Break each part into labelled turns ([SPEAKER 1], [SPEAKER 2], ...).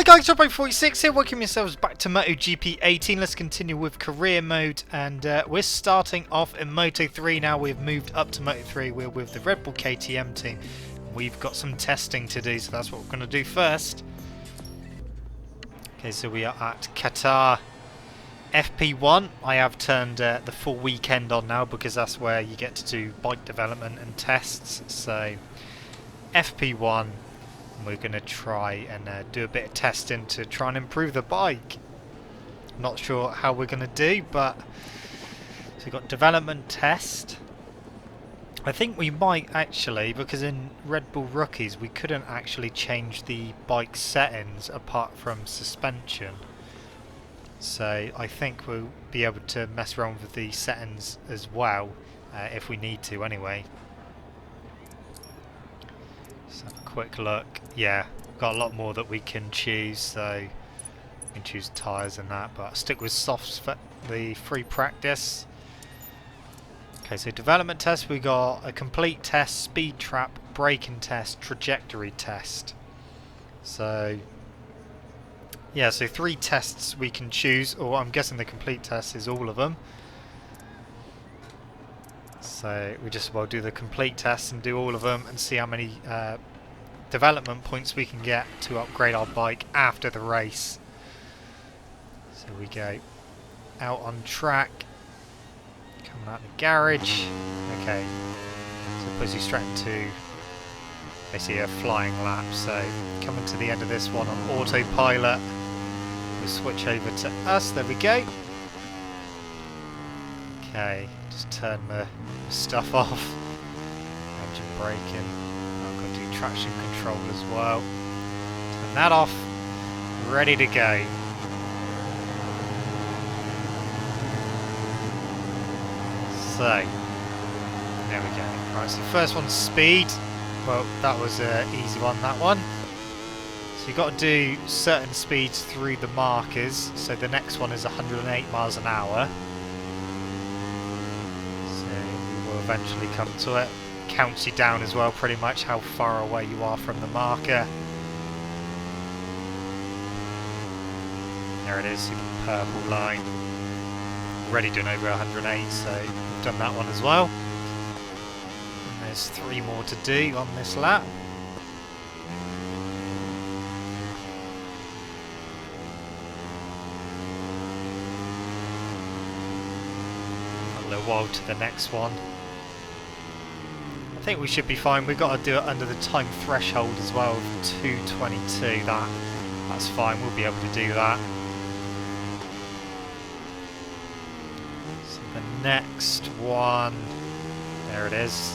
[SPEAKER 1] guys, Jobo46 here, welcome yourselves back to MotoGP 18. Let's continue with career mode, and we're starting off in Moto3 now. We've moved up to Moto3, we're with the Red Bull KTM team. We've got some testing to do, so that's what we're going to do first. Okay, so we are at Qatar FP1. I have turned the full weekend on now because that's where you get to do bike development and tests. So FP1. We're going to try and do a bit of testing to try and improve the bike. Not sure how we're going to do, but so we've got development test. I think we might actually, because in Red Bull Rookies we couldn't actually change the bike settings apart from suspension. So I think we'll be able to mess around with the settings as well, if we need to anyway. Let's have a quick look. Yeah, got a lot more that we can choose, so we can choose tyres and that, but I'll stick with softs for the free practice. Okay, so development test, we got a complete test, speed trap, braking test, trajectory test. So yeah, so 3 tests we can choose, or I'm guessing the complete test is all of them. So we just will do the complete test and do all of them and see how many development points we can get to upgrade our bike after the race. So we go out on track, coming out the garage. Okay, so it puts you straight into basically a flying lap. So coming to the end of this one on autopilot, we'll switch over to us. There we go. Okay, just turn the stuff off. Engine braking. I've got to do traction control as well. Turn that off. Ready to go. So, there we go. Right, so first one's speed. Well, that was an easy one, that one. So you've got to do certain speeds through the markers. So the next one is 108 miles an hour. Eventually come to it. Counts you down as well, pretty much how far away you are from the marker. There it is, see the purple line. Already done over 108, so we've done that one as well. And there's 3 more to do on this lap. A little while to the next one. I think we should be fine. We've got to do it under the time threshold as well of 2:22. That's fine. We'll be able to do that. So the next one, there it is.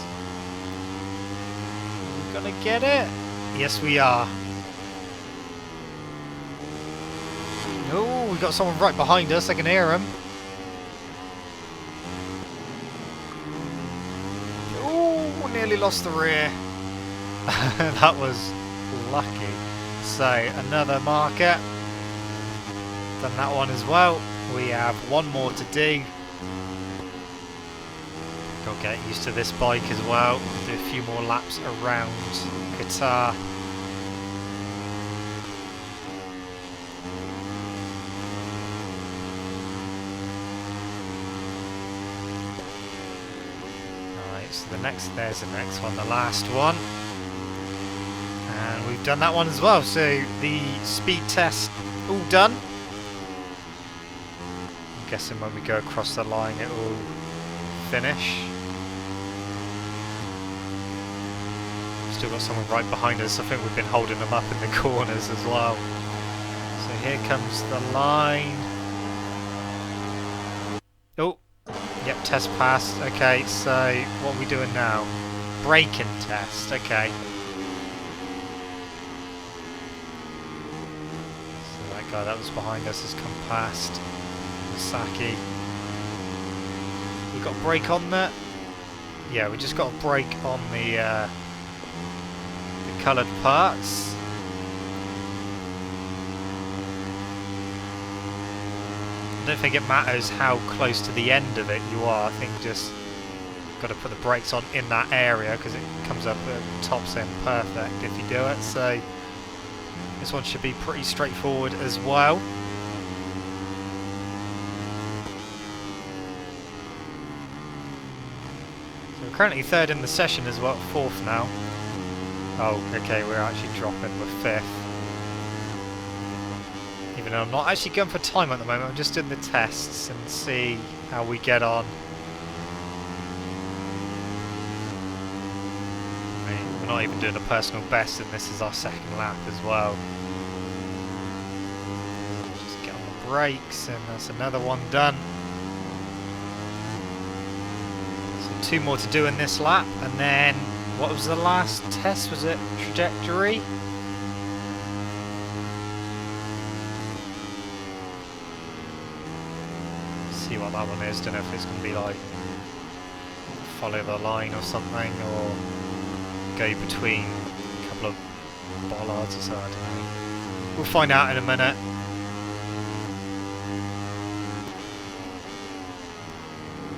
[SPEAKER 1] We're gonna get it. Yes, we are. Oh, we got someone right behind us. I can hear him. Nearly lost the rear. That was lucky. So another marker. Done that one as well. We have 1 more to do. Got to get used to this bike as well. Do a few more laps around Qatar. So there's the next one, the last one, and we've done that one as well. So the speed test all done. I'm guessing when we go across the line it will finish. Still got someone right behind us. I think we've been holding them up in the corners as well. So here comes the line. Oh. Yep, test passed. Okay, so what are we doing now? Braking test, okay. So that guy that was behind us has come past. Masaki. We got a brake on there? Yeah, we just got a brake on the coloured parts. I don't think it matters how close to the end of it you are. I think just got to put the brakes on in that area because it comes up at the top saying perfect if you do it. So This one should be pretty straightforward as well. So we're currently third in the session as well, fourth now. Oh, okay, we're actually dropping, we're fifth. Even though I'm not actually going for time at the moment, I'm just doing the tests and see how we get on. I mean, we're not even doing a personal best, and this is our second lap as well. Just get on the brakes, and that's another one done. So 2 more to do in this lap, and then what was the last test? Was it trajectory? See what that one is. Don't know if it's going to be like follow the line or something, or go between a couple of bollards or so. I don't know. We'll find out in a minute.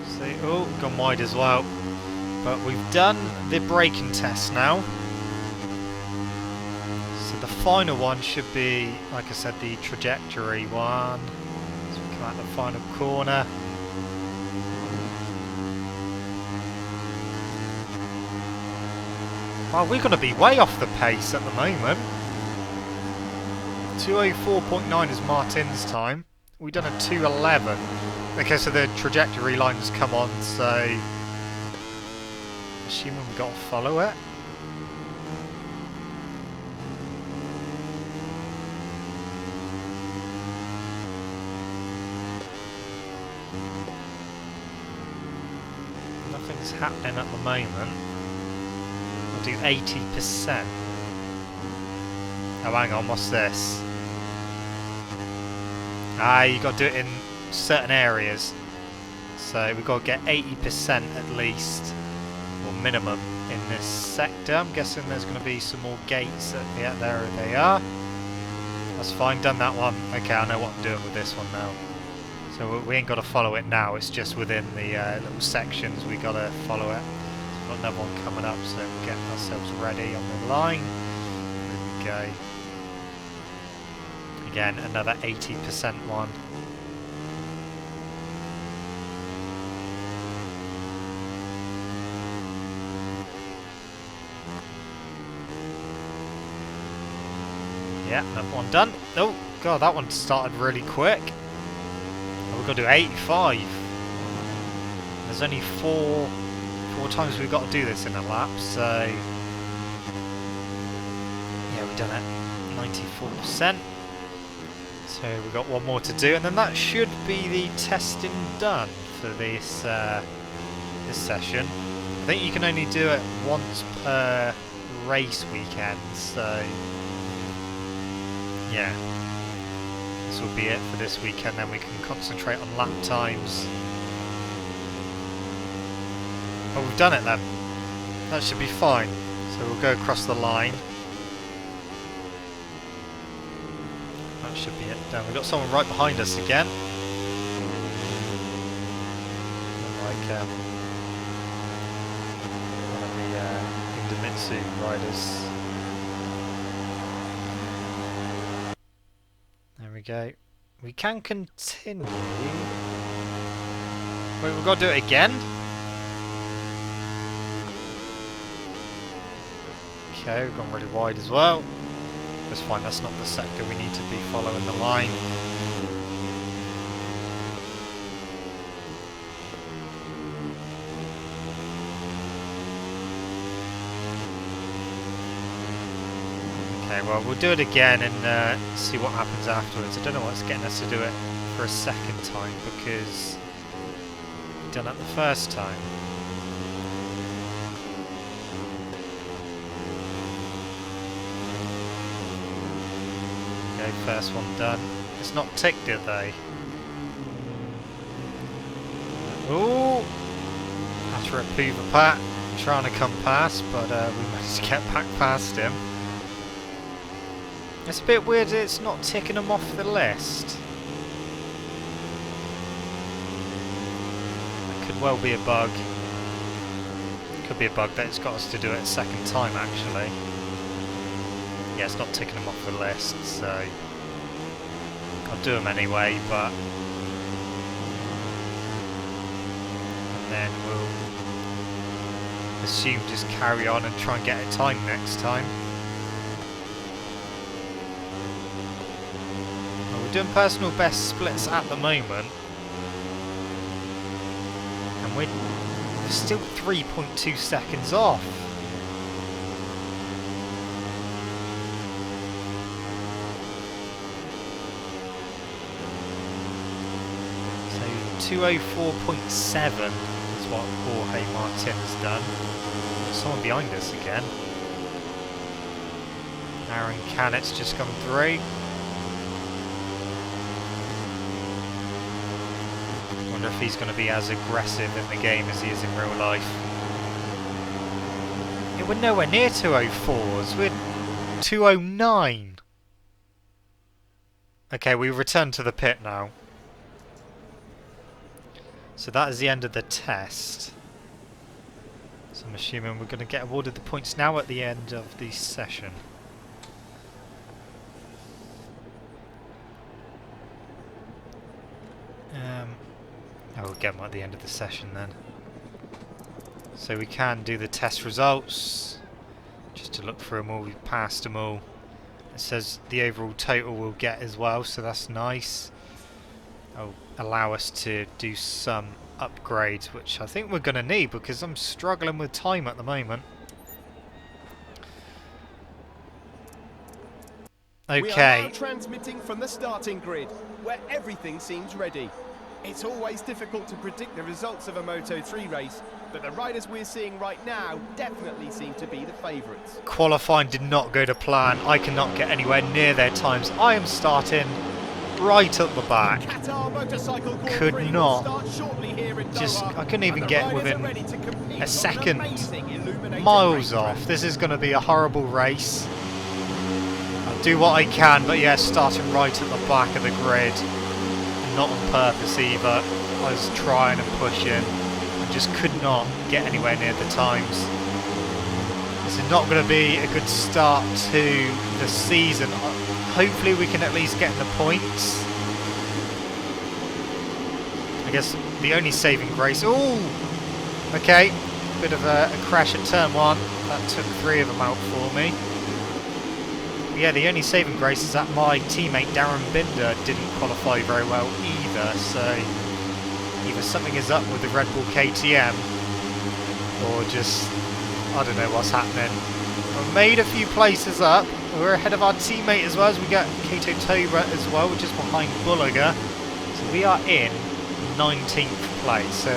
[SPEAKER 1] See, oh, gone wide as well. But we've done the braking test now. So the final one should be, like I said, the trajectory one. So we come out the final corner. Well, we're going to be way off the pace at the moment. 2:04.9 is Martin's time. We've done a 2:11. Okay, so the trajectory line's come on, so assuming we've got to follow it. Nothing's happening at the moment. We'll do 80%. Oh, hang on, what's this? Ah, you got to do it in certain areas. So we've got to get 80% at least, or minimum, in this sector. I'm guessing there's going to be some more gates. Yeah, there they are. That's fine, done that one. Okay, I know what I'm doing with this one now. So we ain't got to follow it now, it's just within the little sections we got to follow it. So we've got another one coming up, so we'll get ourselves ready on the line. There we go. Again, another 80% one. Yeah, another one done. Oh, God, that one started really quick. Oh, we've got to do 85. There's only four times we've got to do this in a lap, so yeah, we've done it 94%. So we've got one more to do, and then that should be the testing done for this this session. I think you can only do it once per race weekend, so yeah, this will be it for this weekend. Then we can concentrate on lap times. Oh, we've done it then. That should be fine. So we'll go across the line. That should be it done. We've got someone right behind us again. Like one of the Indomitsu riders. There we go. We can continue. Wait, we've got to do it again? Okay, we've gone really wide as well. That's fine, that's not the sector we need to be following the line. Okay, well, we'll do it again and see what happens afterwards. I don't know what's getting us to do it for a second time, because we've done it the first time. Okay, first one done. It's not ticked, did they? Ooh! After a Puva Pat, trying to come past, but we managed to get back past him. It's a bit weird that it's not ticking them off the list. That could well be a bug. Could be a bug that it's got us to do it a second time, actually. Yeah, it's not ticking them off the list, so I'll do them anyway, but and then we'll assume just carry on and try and get a time next time. Well, we're doing personal best splits at the moment, and we're still 3.2 seconds off. So 204.7 is what Jorge Martin has done. There's someone behind us again. Aaron Cannett's just come through. Wonder if he's going to be as aggressive in the game as he is in real life. Yeah, we're nowhere near 204s. We're 209. Okay, we return to the pit now. So that is the end of the test. So I'm assuming we're going to get awarded the points now at the end of the session. We'll get them at the end of the session then. So we can do the test results. Just to look through them all, we've passed them all. It says the overall total we'll get as well, so that's nice. It'll allow us to do some upgrades, which I think we're going to need because I'm struggling with time at the moment. Okay.
[SPEAKER 2] We are now transmitting from the starting grid, where everything seems ready. It's always difficult to predict the results of a Moto3 race, but the riders we're seeing right now definitely seem to be the favourites.
[SPEAKER 1] Qualifying did not go to plan. I cannot get anywhere near their times. I am starting right at the back.
[SPEAKER 2] Qatar motorcycle
[SPEAKER 1] Could not.
[SPEAKER 2] Just,
[SPEAKER 1] I couldn't even get within a second. Miles off. This is going to be a horrible race. I'll do what I can, but yeah, starting right at the back of the grid. Not on purpose either. I was trying and pushing and just could not get anywhere near the times. This is not going to be a good start to the season. Hopefully we can at least get in the points. I guess the only saving grace... Ooh! Okay, bit of a crash at turn 1. That took 3 of them out for me. Yeah, the only saving grace is that my teammate Darren Binder didn't qualify very well either, so either something is up with the Red Bull KTM or just, I don't know what's happening. We made a few places up. We're ahead of our teammate as well, as we got Kato Toba as well, which is behind Bulliger. So we are in 19th place. So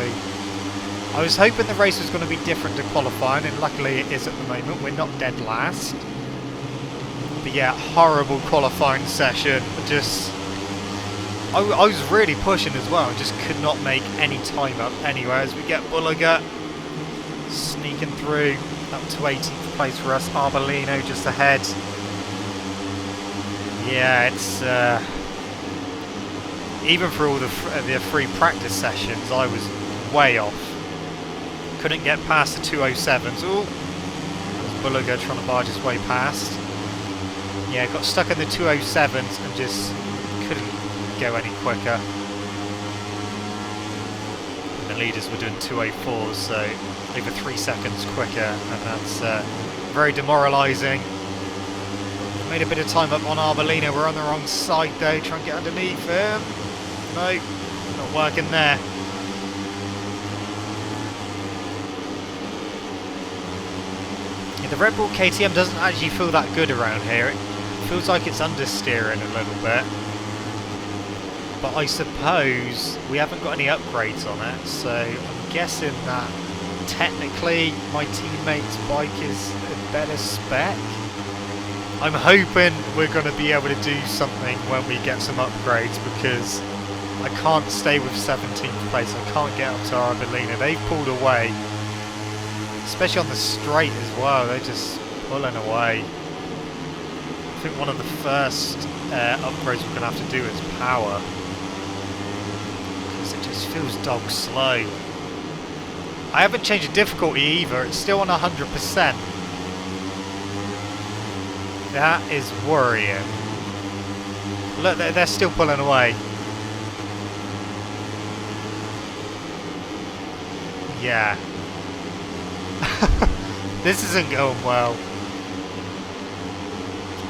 [SPEAKER 1] I was hoping the race was going to be different to qualifying, and luckily it is at the moment. We're not dead last. But yeah, horrible qualifying session. I was really pushing as well. Just could not make any time up anywhere. As we get Bulliger sneaking through up to 18th place for us. Arbolino just ahead. Yeah, it's even for all the free practice sessions, I was way off. Couldn't get past the 207s. Ooh, Bulliger trying to barge his way past. Yeah, got stuck in the 207s and just couldn't go any quicker. And the leaders were doing 204s, so over 3 seconds quicker, and that's very demoralising. Made a bit of time up on Arbolino. We're on the wrong side though, trying to get underneath him. No, not working there. Yeah, the Red Bull KTM doesn't actually feel that good around here. It feels like it's understeering a little bit. But I suppose we haven't got any upgrades on it, so I'm guessing that technically my teammate's bike is a better spec. I'm hoping we're going to be able to do something when we get some upgrades, because I can't stay with 17th place. I can't get up to Arbolino. They've pulled away, especially on the straight as well. They're just pulling away. I think one of the first upgrades we're going to have to do is power, because it just feels dog slow. I haven't changed the difficulty either. It's still on 100%. That is worrying. Look, they're still pulling away. Yeah. This isn't going well.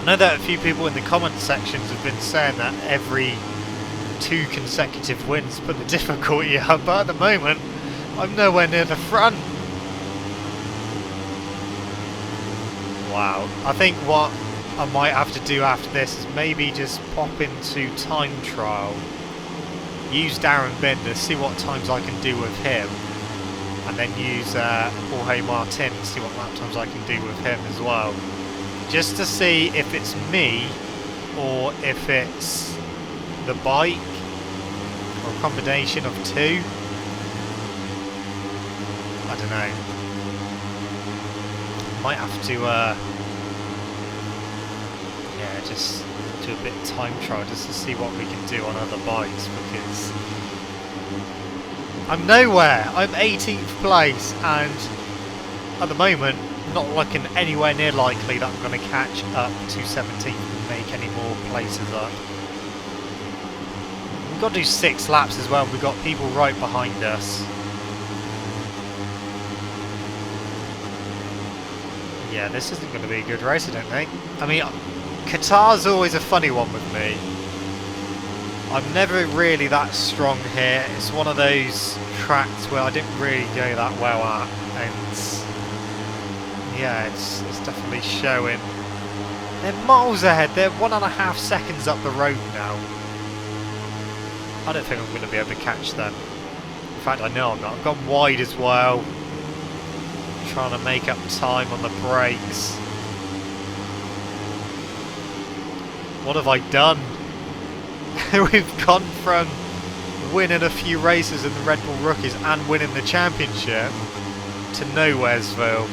[SPEAKER 1] I know that a few people in the comment sections have been saying that every 2 consecutive wins put the difficulty up, but at the moment I'm nowhere near the front. Wow. I think what I might have to do after this is maybe just pop into time trial, use Darren Binder, see what times I can do with him, and then use Jorge Martin, see what lap times I can do with him as well, just to see if it's me or if it's the bike or a combination of 2. I don't know. Might have to yeah, just do a bit of time trial just to see what we can do on other bikes, because I'm nowhere. I'm 18th place, and at the moment not looking anywhere near likely that I'm going to catch up to 17th and make any more places up. We've got to do 6 laps as well. We've got people right behind us. Yeah, this isn't going to be a good race, I don't think. I mean, Qatar's always a funny one with me. I'm never really that strong here. It's one of those tracks where I didn't really go that well at, and yeah, it's definitely showing. They're miles ahead. They're 1.5 seconds up the road now. I don't think I'm going to be able to catch them. In fact, I know I'm not. I've gone wide as well, trying to make up time on the brakes. What have I done? We've gone from winning a few races in the Red Bull Rookies and winning the championship to nowheresville.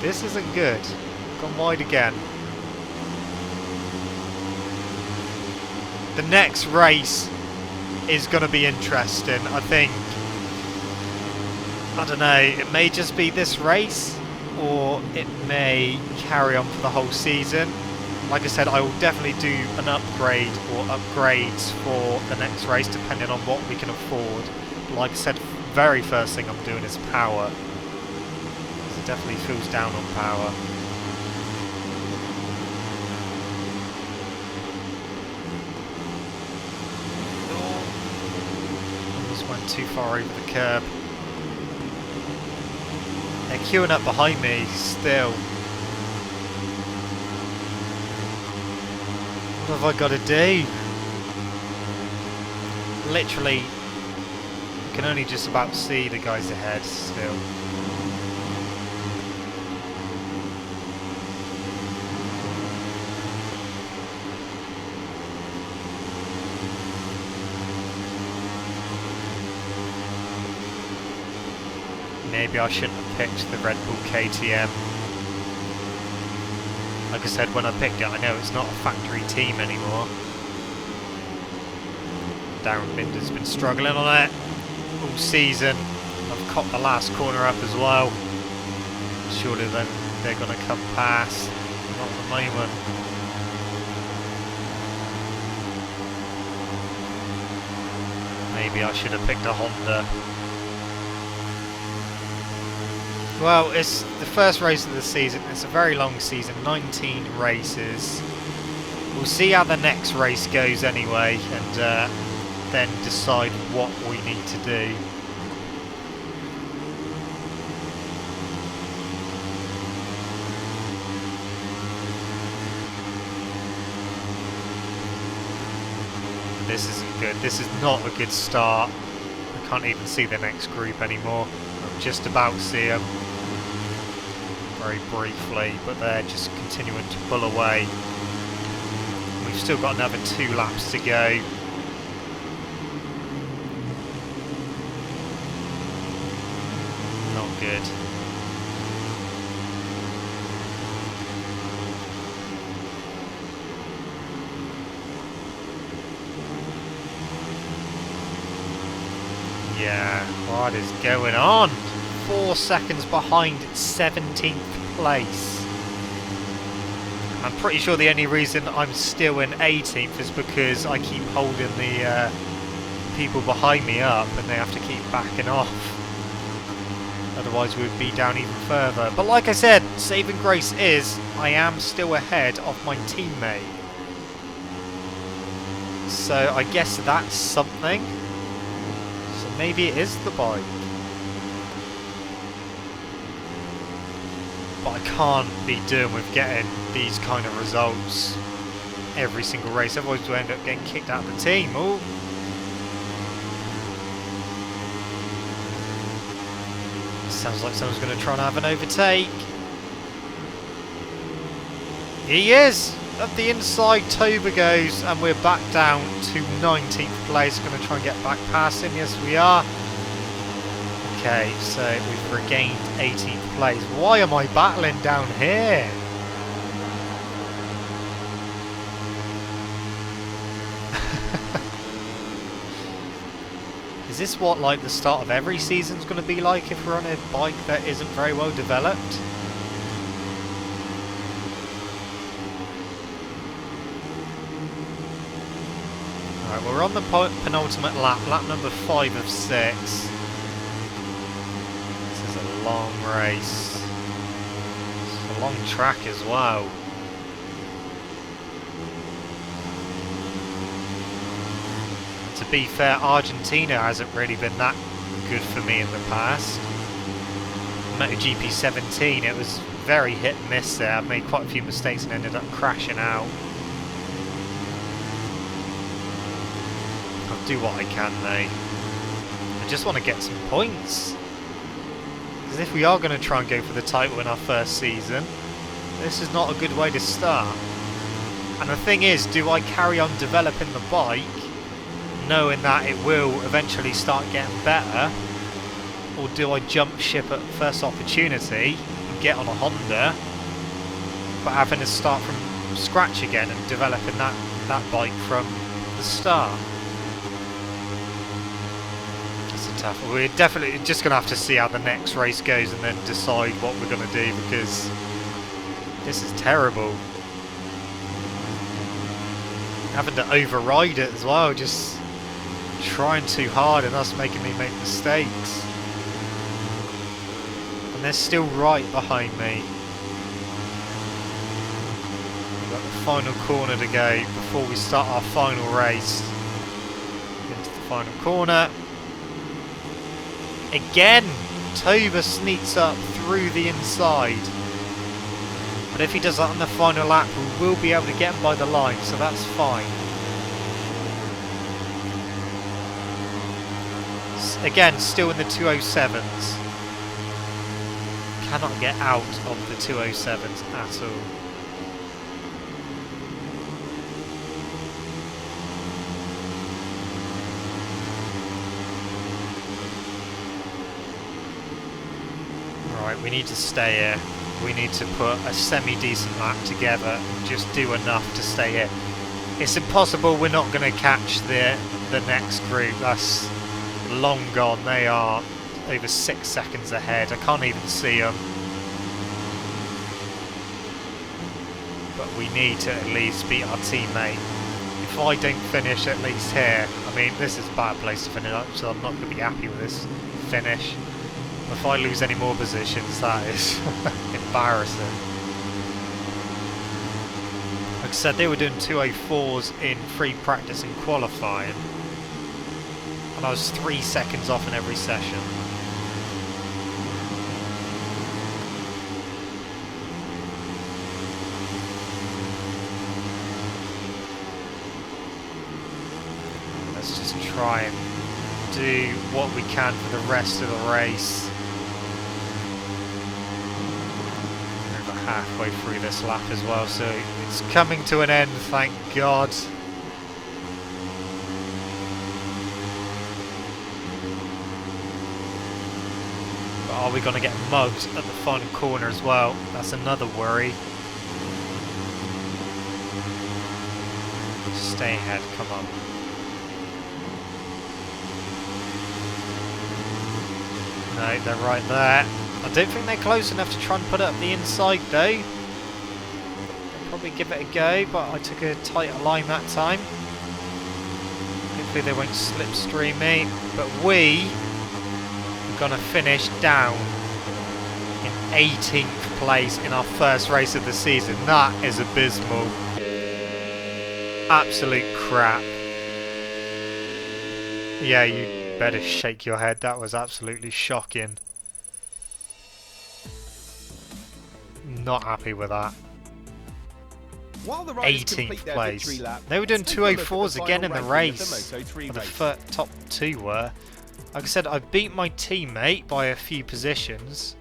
[SPEAKER 1] This isn't good. Gone wide again. The next race is going to be interesting, I think. I don't know, it may just be this race, or it may carry on for the whole season. Like I said, I will definitely do an upgrade or upgrades for the next race depending on what we can afford. But like I said, very first thing I'm doing is power. It definitely feels down on power. Almost went too far over the curb. They're queuing up behind me still. What have I got to do? Literally, you can only just about see the guys ahead still. Maybe I shouldn't have picked the Red Bull KTM. Like I said, when I picked it, I know it's not a factory team anymore. Darren Binder's been struggling on it all season. I've copped the last corner up as well. Surely then they're going to come past. Not at the moment. Maybe I should have picked a Honda. Well, it's the first race of the season. It's a very long season, 19 races. We'll see how the next race goes anyway, and then decide what we need to do. This isn't good. This is not a good start. I can't even see the next group anymore. I'm just about to see them. Very briefly, but they're just continuing to pull away. We've still got another 2 laps to go. Not good. Yeah, what is going on? 4 seconds behind 17th place. I'm pretty sure the only reason I'm still in 18th is because I keep holding the people behind me up and they have to keep backing off. Otherwise we'd be down even further. But like I said, saving grace is I am still ahead of my teammate. So I guess that's something. So maybe it is the bike. But I can't be doing with getting these kind of results every single race. Otherwise we'll end up getting kicked out of the team. Ooh. Sounds like someone's going to try and have an overtake. He is! Up the inside, Toba goes, and we're back down to 19th place. Going to try and get back past him. Yes, we are. Okay, so we've regained 18th place. Why am I battling down here? Is this what like the start of every season's going to be like if we're on a bike that isn't very well developed? Alright, we're on the penultimate lap, lap number 5 of 6. This is a long race. It's a long track as well. To be fair, Argentina hasn't really been that good for me in the past. MotoGP 17, it was very hit and miss there. I made quite a few mistakes and ended up crashing out. I'll do what I can though. I just want to get some points. Because if we are going to try and go for the title in our first season, this is not a good way to start. And the thing is, do I carry on developing the bike, knowing that it will eventually start getting better, or do I jump ship at first opportunity and get on a Honda, but having to start from scratch again and developing that bike from the start? It's a tough one. We're definitely just going to have to see how the next race goes and then decide what we're going to do, because this is terrible. Having to override it as well, just trying too hard and us making me make mistakes. And they're still right behind me. We've got the final corner to go before we start our final race. Into the final corner. Again, Toba sneaks up through the inside. But if he does that on the final lap, we will be able to get him by the line, so that's fine. Again, still in the 207s. Cannot get out of the 207s at all. Right, we need to stay here. We need to put a semi-decent lap together and just do enough to stay here. It's impossible we're not going to catch the next group. That's long gone. They are over 6 seconds ahead. I can't even see them. But we need to at least beat our teammate. If I don't finish at least here, I mean, this is a bad place to finish up, so I'm not going to be happy with this finish. If I lose any more positions, that is embarrassing. Like I said, they were doing 204s in free practice and qualifying, and I was 3 seconds off in every session. Let's just try and do what we can for the rest of the race. Halfway through this lap as well, so it's coming to an end, thank God. But are we going to get mugged at the final corner as well? That's another worry. Stay ahead, come on. No, they're right there. I don't think they're close enough to try and put it up the inside though. They'll probably give it a go, but I took a tighter line that time. Hopefully they won't slipstream me. But we are going to finish down in 18th place in our first race of the season. That is abysmal. Absolute crap. Yeah, you better shake your head. That was absolutely shocking. Not happy with that. 18th place. They were doing 204s again in the race. The top two were. Like I said, I beat my teammate by a few positions.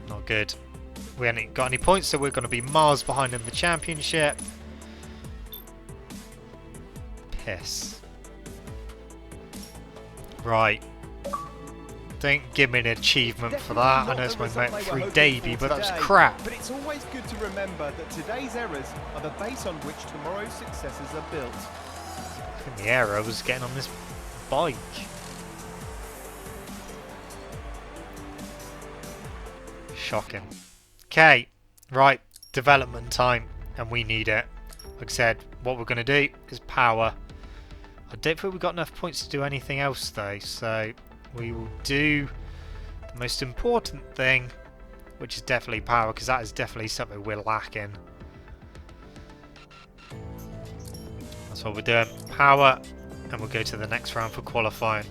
[SPEAKER 1] Not good. We haven't got any points, so we're going to be miles behind in the championship. Piss. Right. Don't give me an achievement for that. I know it's my Moto3 debut, but that's crap.
[SPEAKER 2] But it's always good to remember that today's errors are the base on which tomorrow's successes are built.
[SPEAKER 1] I think the error was getting on this bike. Shocking. Okay, right, development time, and we need it. Like I said, what we're going to do is power. I don't think we've got enough points to do anything else though, so we will do the most important thing, which is definitely power, because that is definitely something we're lacking. That's what we're doing, power, and we'll go to the next round for qualifying.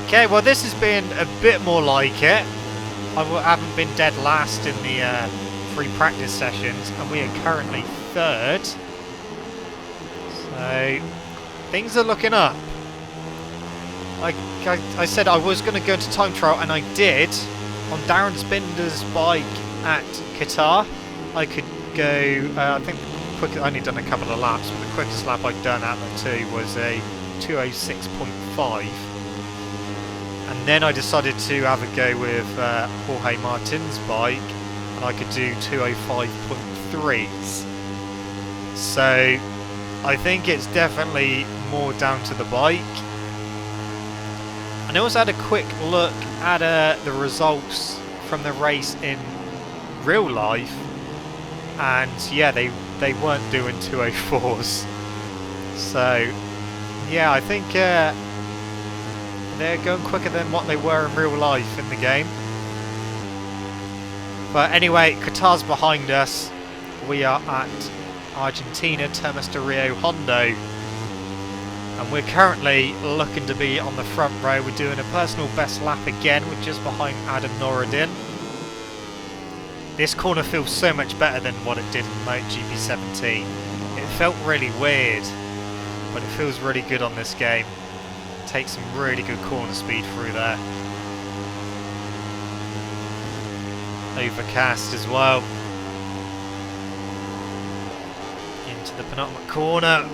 [SPEAKER 1] Okay, well this has been a bit more like it. I haven't been dead last in the free practice sessions, and we are currently third. So things are looking up. I said I was going to go into time trial, and I did. On Darren Spinder's bike at Qatar, I could go, I think I only done a couple of laps, but the quickest lap I'd done at the 2 was a 2:06.5. And then I decided to have a go with Jorge Martin's bike, and I could do 2:05.3s. So I think it's definitely more down to the bike. And I also had a quick look at the results from the race in real life, and yeah, they weren't doing 2:04s. So yeah, I think they're going quicker than what they were in real life in the game. But anyway, Qatar's behind us. We are at Argentina, Termas de Rio Hondo. And we're currently looking to be on the front row. We're doing a personal best lap again. We're just behind Adam Noureddin. This corner feels so much better than what it did in MotoGP 17. It felt really weird, but it feels really good on this game. Take some really good corner speed through there. Overcast as well. Into the penultimate corner.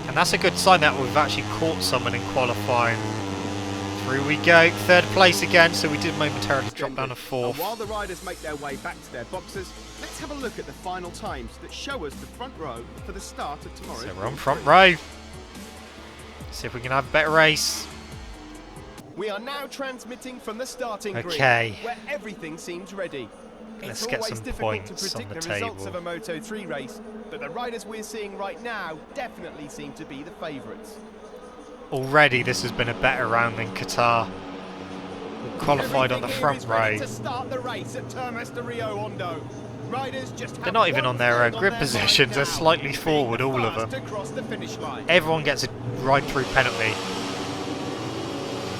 [SPEAKER 1] And that's a good sign that we've actually caught someone in qualifying. Through we go, third place again, so we did momentarily drop down to fourth.
[SPEAKER 2] And while the riders make their way back to their boxes, let's have a look at the final times that show us the front row for the start of tomorrow's.
[SPEAKER 1] So we're on front row. See if we can have a better race.
[SPEAKER 2] We are now transmitting from the starting grid, where everything seems ready.
[SPEAKER 1] Let's
[SPEAKER 2] It's
[SPEAKER 1] get
[SPEAKER 2] always
[SPEAKER 1] some
[SPEAKER 2] difficult to
[SPEAKER 1] points on
[SPEAKER 2] predict
[SPEAKER 1] the
[SPEAKER 2] the results
[SPEAKER 1] table.
[SPEAKER 2] of a Moto3 race, but the riders we're seeing right now definitely seem to be the favourites.
[SPEAKER 1] Already this has been a better round than Qatar. We qualified on the front row.
[SPEAKER 2] To start the race at Termas de Rio Hondo. Riders just
[SPEAKER 1] They're not even on their grip positions, they're slightly forward, all of them. Everyone gets a ride through penalty.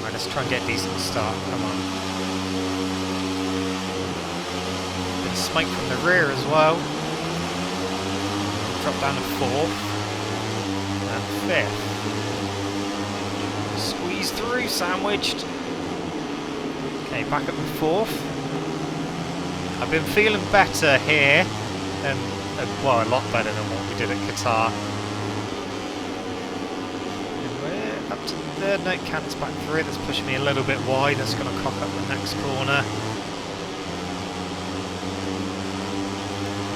[SPEAKER 1] Right, let's try and get a decent start, come on. Bit of smoke from the rear as well. Drop down to fourth. And fifth. Squeeze through, sandwiched. Okay, back up to fourth. I've been feeling better here, and well, a lot better than what we did at Qatar. And we're up to the third. No, Cant's back through. That's pushing me a little bit wide. That's going to cock up the next corner.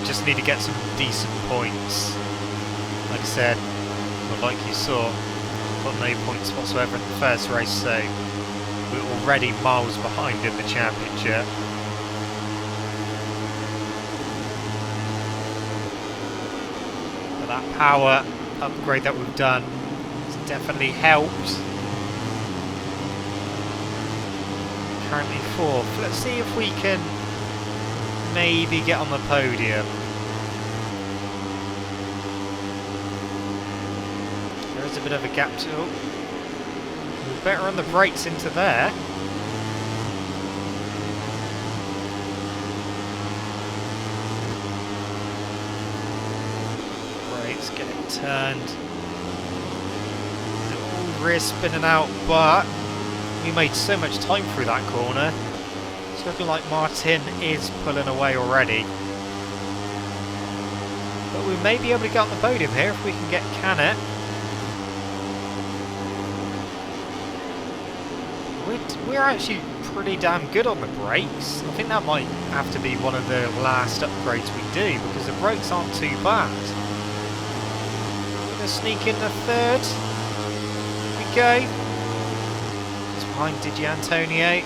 [SPEAKER 1] Just need to get some decent points. like I said, or like you saw, got no points whatsoever in the first race, so we're already miles behind in the championship. But that power upgrade that we've done has definitely helped. Currently 4th. Let's see if we can maybe get on the podium. There is a bit of a gap to... Oh, we're better on the brakes into there. Brakes, get it turned. Little rear spinning out, but we made so much time through that corner. It's looking like Martin is pulling away already. But we may be able to get on the podium here if we can get Canet. We're actually pretty damn good on the brakes. I think that might have to be one of the last upgrades we do because the brakes aren't too bad. We're going to sneak in the 3rd. Here we go. It's behind Di Antonio.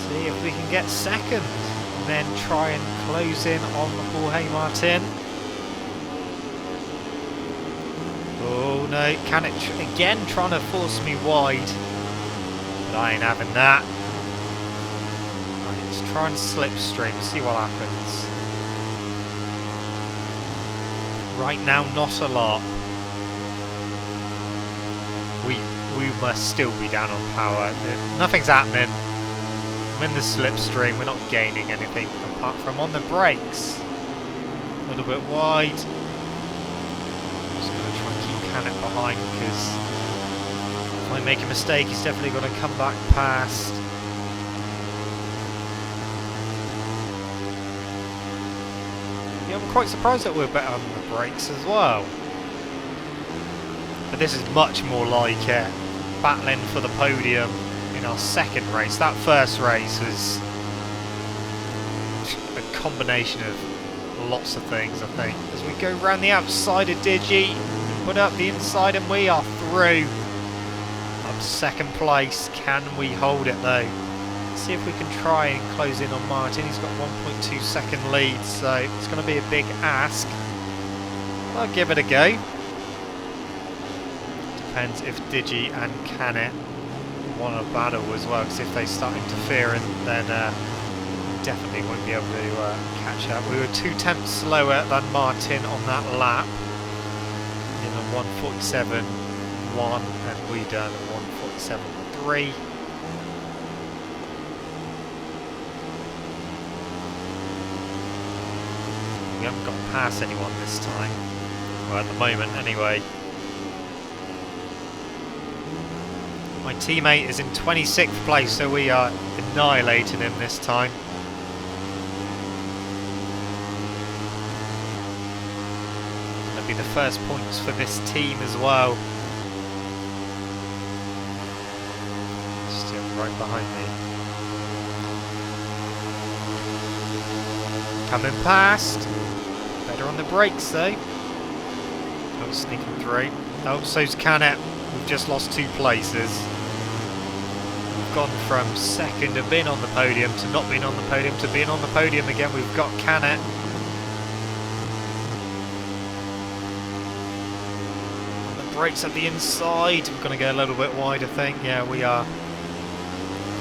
[SPEAKER 1] See if we can get 2nd and then try and close in on Jorge Martin. Oh no, Canet again trying to force me wide, but I ain't having that. Right, let's try and slipstream, see what happens. Right now, not a lot. We must still be down on power. Nothing's happening. I'm in the slipstream, we're not gaining anything apart from on the brakes. A little bit wide. Canet behind because if I make a mistake he's definitely going to come back past. Yeah, I'm quite surprised that we're better on the brakes as well. But this is much more like battling for the podium in our 2nd race. That first race was a combination of lots of things, I think. As we go round the outside of Digi, put up the inside and we are through. Up 2nd place. Can we hold it though? Let's see if we can try and close in on Martin. He's got 1.2 second lead, so it's going to be a big ask. I'll give it a go. Depends if Digi and Canet want to battle as well, because if they start interfering then definitely won't be able to catch up. We were 2/10 slower than Martin on that lap. 1:47.1 and we done 1:47.3. We haven't got past anyone this time. Well, at the moment anyway. My teammate is in 26th place, so we are annihilating him this time. Be the first points for this team as well. Still right behind me. Coming past. Better on the brakes though. Oh, sneaking through. Oh, so's Canet. We've just lost 2 places. We've gone from 2nd and being on the podium to not being on the podium to being on the podium again. We've got Canet. Brakes at the inside. We're going to go a little bit wide, I think. Yeah, we are.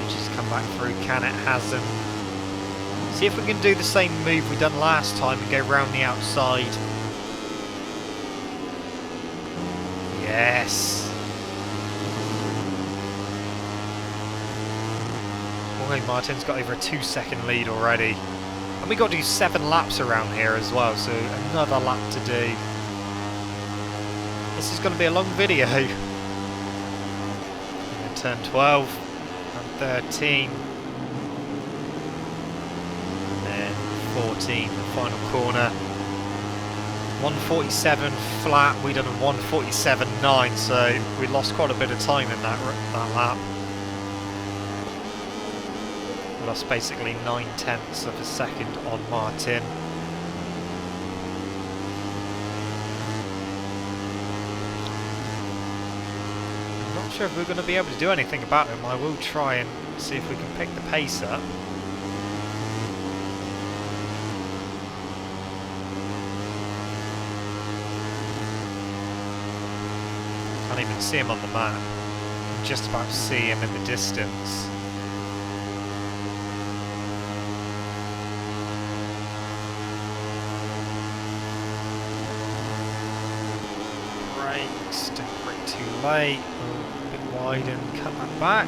[SPEAKER 1] Just come back through. Canet hasn't. See if we can do the same move we done last time and go round the outside. Yes. Jorge Martin's got over a 2-second lead already. And we got to do 7 laps around here as well, so another lap to do. This is going to be a long video. And then turn 12 and 13. And then 14, the final corner. 1:47 flat, we done a 1:47.9, so we lost quite a bit of time in that lap. We lost basically 9/10 of a second on Martin. I'm not sure if we're going to be able to do anything about him. I will try and see if we can pick the pace up. Can't even see him on the map. I'm just about to see him in the distance. Brakes, don't brake too late. A bit wide and cut that back.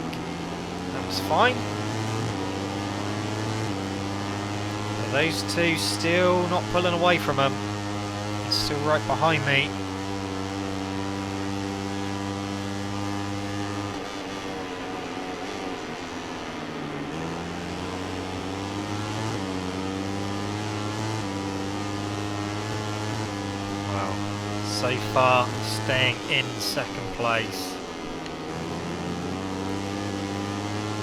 [SPEAKER 1] That was fine. But those two still not pulling away from him. He's still right behind me. So far, staying in second place.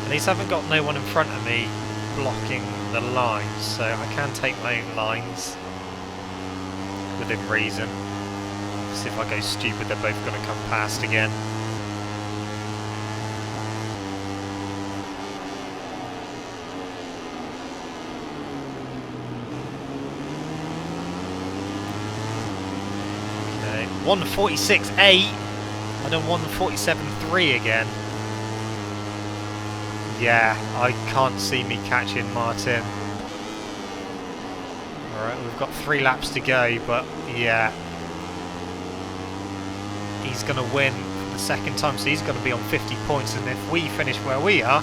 [SPEAKER 1] At least I haven't got no one in front of me blocking the lines, so I can take my own lines within reason. See if I go stupid, they're both going to come past again. Okay, 1:46.8. I done 1:47.3 again. Yeah, I can't see me catching Martin. Alright, we've got 3 laps to go, but yeah. He's going to win for the second time, so he's going to be on 50 points, and if we finish where we are,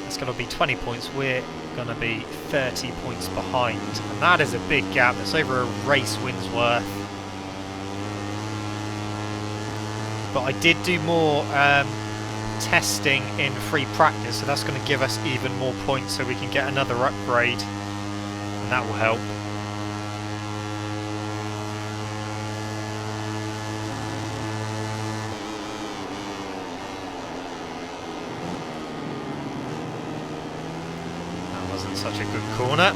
[SPEAKER 1] it's going to be 20 points. We're going to be 30 points behind, and that is a big gap. That's over a race win's worth. But I did do more testing in free practice, so that's going to give us even more points so we can get another upgrade, and that will help. That wasn't such a good corner.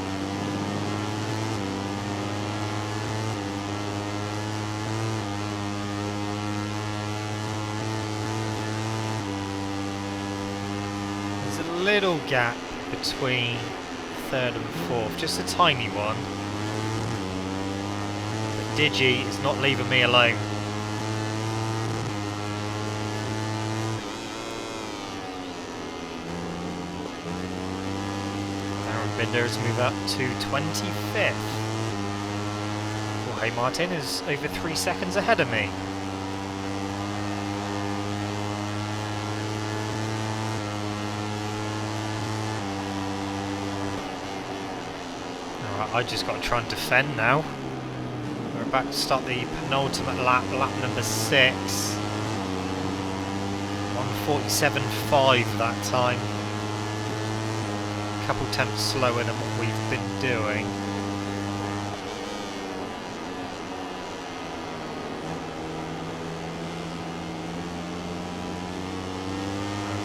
[SPEAKER 1] Little gap between third and fourth, just a tiny one. But Digi is not leaving me alone. Darren Binders move up to 25th. Well, hey, Martin is over 3 seconds ahead of me. I just got to try and defend now. We're about to start the penultimate lap, lap number 6. 1:47.5 that time. A couple tenths slower than what we've been doing.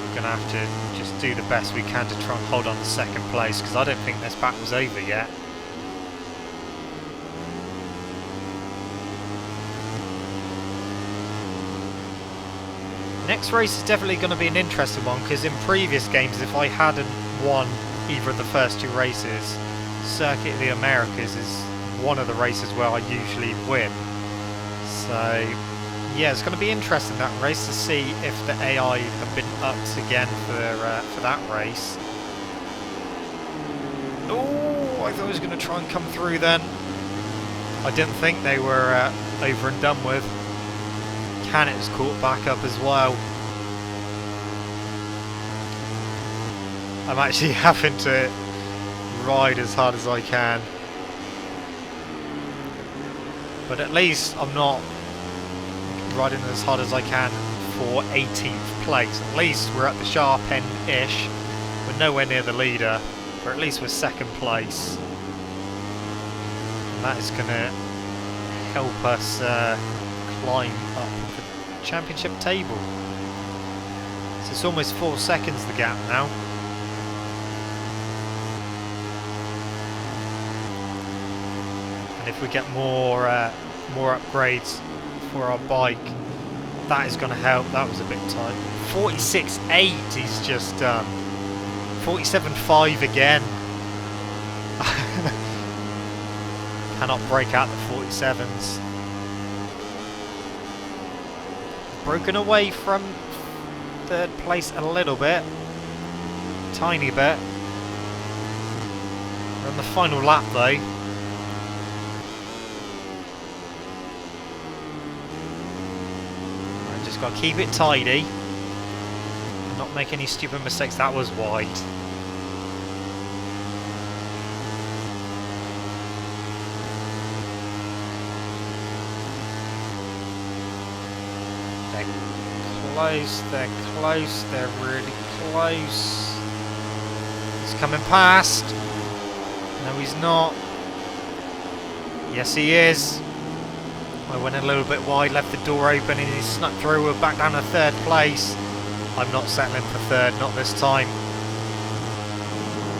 [SPEAKER 1] We're going to have to just do the best we can to try and hold on to second place, because I don't think this battle's over yet. Next race is definitely going to be an interesting one, because in previous games, if I hadn't won either of the first 2 races, Circuit of the Americas is one of the races where I usually win. So yeah, it's going to be interesting, that race, to see if the AI have been upped again for that race. Oh, I thought I was going to try and come through then. I didn't think they were over and done with. Canet was caught back up as well. I'm actually having to ride as hard as I can. But at least I'm not riding as hard as I can for 18th place. At least we're at the sharp end-ish. We're nowhere near the leader, but at least we're second place. And that is going to help us climb up the championship table. So it's almost 4 seconds the gap now. and if we get more upgrades for our bike, that is going to help. That was a bit tight. 46.8 he's just done. 47.5 again. Cannot break out the 47s. Broken away from third place a little bit. Tiny bit. We're on the final lap though. I just got to keep it tidy. And not make any stupid mistakes. That was wide. They're close, they're really close. He's coming past. No, he's not. Yes, he is. I went a little bit wide, left the door open, and he snuck through. We're back down to third place. I'm not settling for third, not this time.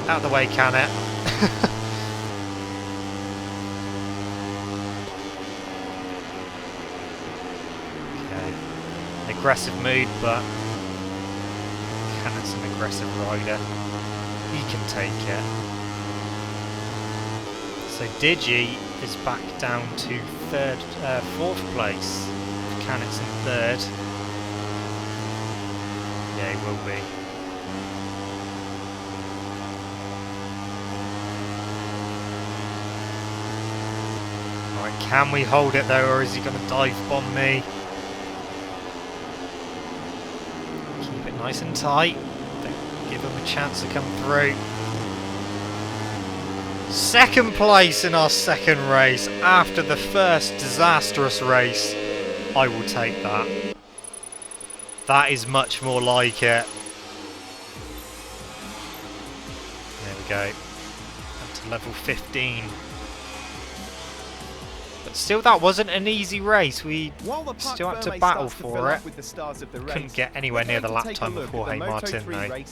[SPEAKER 1] Out of the way, can it? Aggressive mood, but Cannon's an aggressive rider. He can take it. So Digi is back down to fourth place. Cannon's in third. Yeah, he will be. Alright, can we hold it though, or is he going to dive bomb me? Nice and tight. Don't give him a chance to come through. Second place in our second race after the first disastrous race. I will take that. That is much more like it. There we go. Up to level 15. But still, that wasn't an easy race. We still had to battle for it. Couldn't get anywhere near the lap time before Hey Martin though.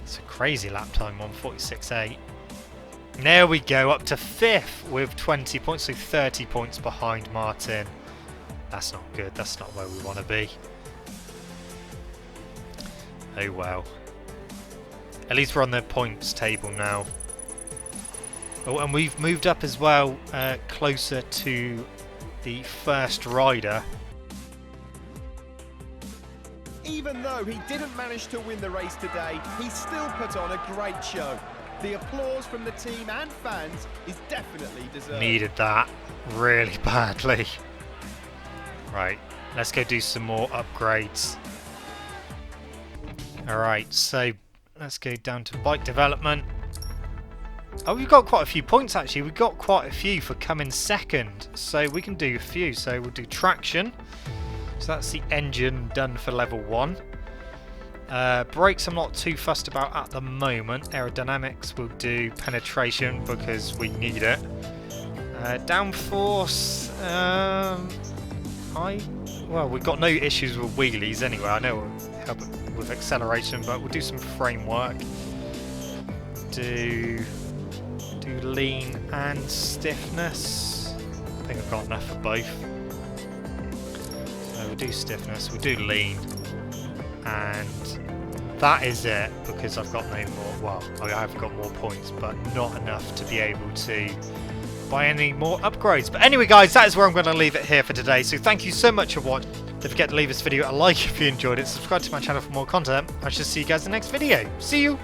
[SPEAKER 1] It's a crazy lap time on 46.8. There we go, up to 5th with 20 points, so 30 points behind Martin. That's not good, that's not where we want to be. Oh well. At least we're on the points table now. Oh, and we've moved up as well, closer to the first rider.
[SPEAKER 2] Even though he didn't manage to win the race today, he still put on a great show. The applause from the team and fans is definitely deserved.
[SPEAKER 1] Needed that really badly. Right, let's go do some more upgrades. Alright, so let's go down to bike development. Oh, we've got quite a few points actually. We've got quite a few for coming second, so we can do a few. So we'll do traction. So that's the engine done for level 1. Brakes I'm not too fussed about at the moment. Aerodynamics will do penetration because we need it. Downforce, well, we've got no issues with wheelies anyway. I know it'll help with acceleration, but we'll do some framework. Do lean and stiffness. I think I've got enough for both. So we'll do stiffness, we'll do lean, and that is it, because I've got no more, well, I have got more points, but not enough to be able to buy any more upgrades. But anyway guys, that is where I'm going to leave it here for today. So thank you so much for watching. Don't forget to leave this video a like if you enjoyed it, subscribe to my channel for more content. I shall see you guys in the next video. See you!